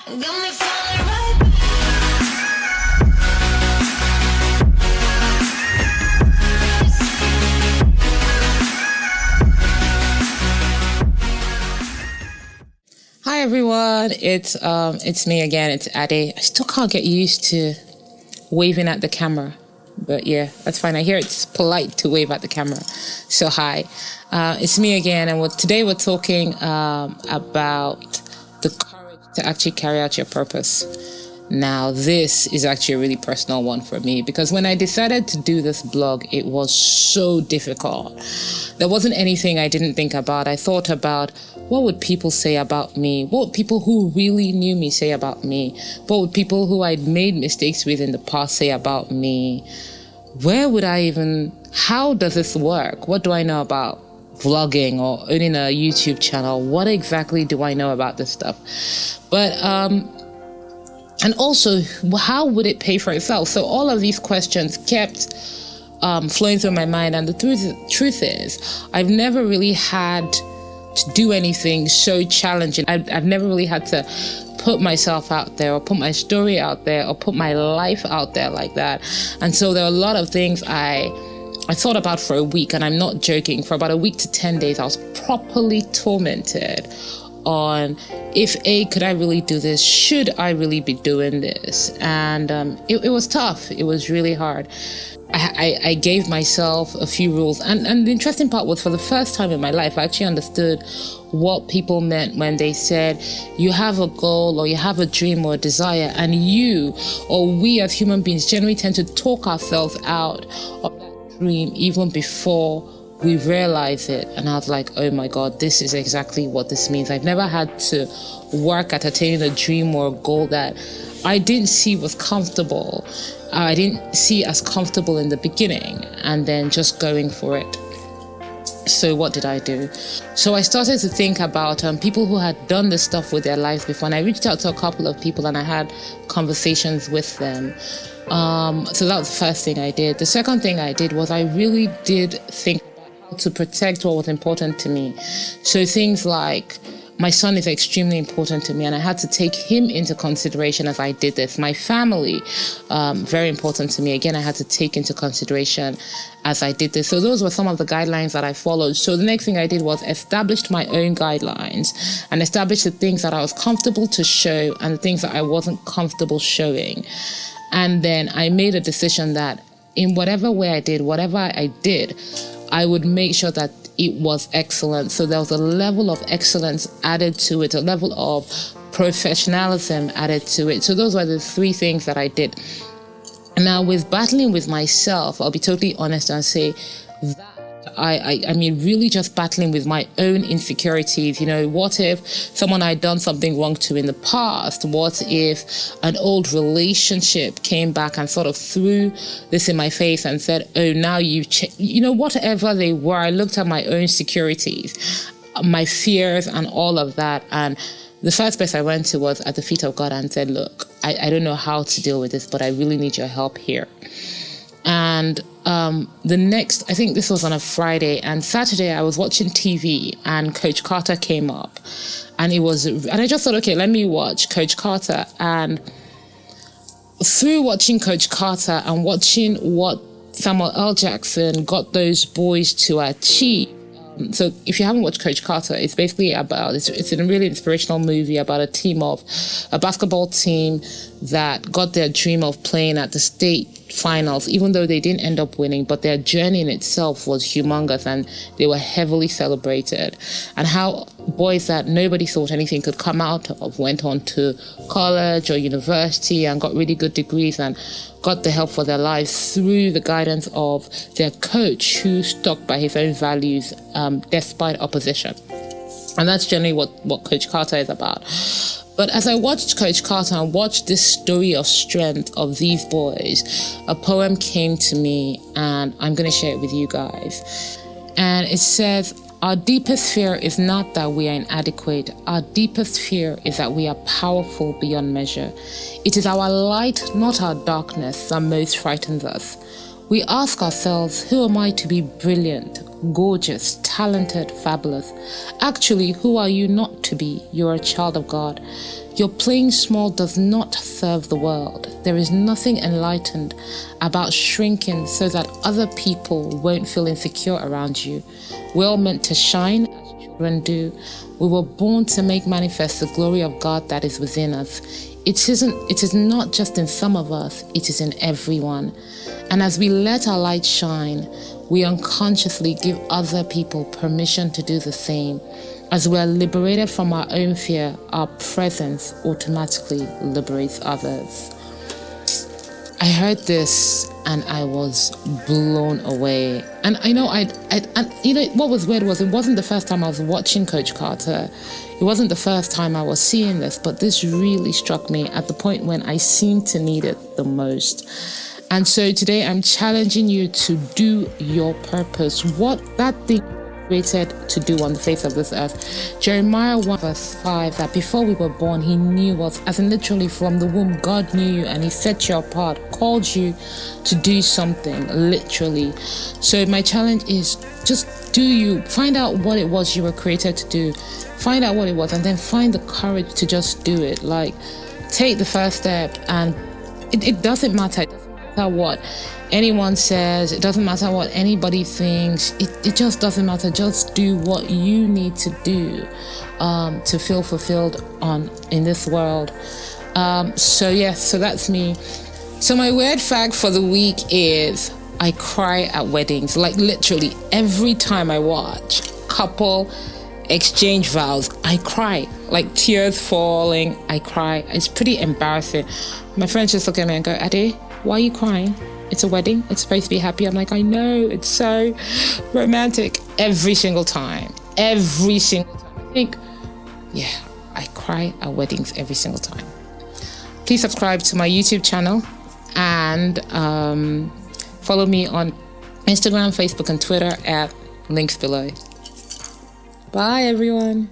Got me falling right back. Hi everyone, it's me again. It's Ade. I still can't get used to waving at the camera, but yeah, that's fine. I hear it's polite to wave at the camera. So hi, it's me again, and today we're talking about the courage to actually carry out your purpose. Now, this is actually a really personal one for me because when I decided to do this blog, it was so difficult. There wasn't anything I didn't think about. I thought about what would people say about me? What would people who really knew me say about me? What would people who I'd made mistakes with in the past say about me? How does this work? What do I know about vlogging or owning a YouTube channel? What exactly do I know about this stuff? And also, how would it pay for itself? So all of these questions kept flowing through my mind. And the truth is, I've never really had to do anything so challenging. I've never really had to put myself out there or put my story out there or put my life out there like that. And so there are a lot of things I thought about for a week, and I'm not joking. For about a week to 10 days, I was properly tormented on could I really do this? Should I really be doing this? And it was tough. It was really hard. I gave myself a few rules. And the interesting part was, for the first time in my life, I actually understood what people meant when they said you have a goal or you have a dream or a desire, and you or we as human beings generally tend to talk ourselves out of that dream even before we realize it. And I was like, oh my God, this is exactly what this means. I've never had to work at attaining a dream or a goal that I didn't see was comfortable. I didn't see as comfortable in the beginning, and then just going for it. So what did I do? So I started to think about people who had done this stuff with their lives before, and I reached out to a couple of people and I had conversations with them. So that was the first thing I did. The second thing I did was I really did think to protect what was important to me. So things like, my son is extremely important to me, and I had to take him into consideration as I did this. My family, very important to me. Again, I had to take into consideration as I did this. So those were some of the guidelines that I followed. So the next thing I did was established my own guidelines and established the things that I was comfortable to show and the things that I wasn't comfortable showing. And then I made a decision that in whatever way I did, whatever I did, I would make sure that it was excellent. So there was a level of excellence added to it, a level of professionalism added to it. So those were the three things that I did. Now, with battling with myself, I'll be totally honest and say that I mean, really just battling with my own insecurities. You know, what if someone I'd done something wrong to in the past? What if an old relationship came back and sort of threw this in my face and said, oh, now you've changed? You know, whatever they were, I looked at my own insecurities, my fears and all of that. And the first place I went to was at the feet of God and said, look, I don't know how to deal with this, but I really need your help here. And I think this was on a Friday, and Saturday I was watching TV and Coach Carter came up, and I just thought, okay, let me watch Coach Carter. And through watching Coach Carter and watching what Samuel L. Jackson got those boys to achieve. So if you haven't watched Coach Carter, it's basically it's a really inspirational movie about a basketball team that got their dream of playing at the state finals, even though they didn't end up winning, but their journey in itself was humongous and they were heavily celebrated. And how boys that nobody thought anything could come out of went on to college or university and got really good degrees and got the help for their lives through the guidance of their coach, who stuck by his own values despite opposition. And that's generally what Coach Carter is about. But as I watched Coach Carter and watched this story of strength of these boys, a poem came to me, and I'm going to share it with you guys. And it says, our deepest fear is not that we are inadequate. Our deepest fear is that we are powerful beyond measure. It is our light, not our darkness, that most frightens us. We ask ourselves, who am I to be brilliant, gorgeous, talented, fabulous? Actually, who are you not to be? You're a child of God. Your playing small does not serve the world. There is nothing enlightened about shrinking so that other people won't feel insecure around you. We're all meant to shine as children do. We were born to make manifest the glory of God that is within us. It is not just in some of us, it is in everyone. And as we let our light shine, we unconsciously give other people permission to do the same. As we are liberated from our own fear, our presence automatically liberates others. I heard this and I was blown away. And I know what was weird was it wasn't the first time I was watching Coach Carter. It wasn't the first time I was seeing this, but this really struck me at the point when I seemed to need it the most. And so today I'm challenging you to do your purpose. What that thing created to do on the face of this earth. Jeremiah 1 verse 5, that before we were born, he knew us, as in literally from the womb, God knew you and he set you apart, called you to do something, literally. So my challenge is just do you, find out what it was you were created to do, find out what it was, and then find the courage to just do it. Like, take the first step, and it doesn't matter. It doesn't matter what anyone says, it doesn't matter what anybody thinks, it just doesn't matter. Just do what you need to do to feel fulfilled in this world. So that's me. So my weird fact for the week is I cry at weddings. Like, literally every time I watch couple exchange vows, I cry, like tears falling, I cry. It's pretty embarrassing. My friends just look at me and go, Ade, why are you crying? It's a wedding. It's supposed to be happy. I'm like, I know. It's so romantic. Every single time. I think, I cry at weddings every single time. Please subscribe to my YouTube channel and follow me on Instagram, Facebook, and Twitter at links below. Bye, everyone.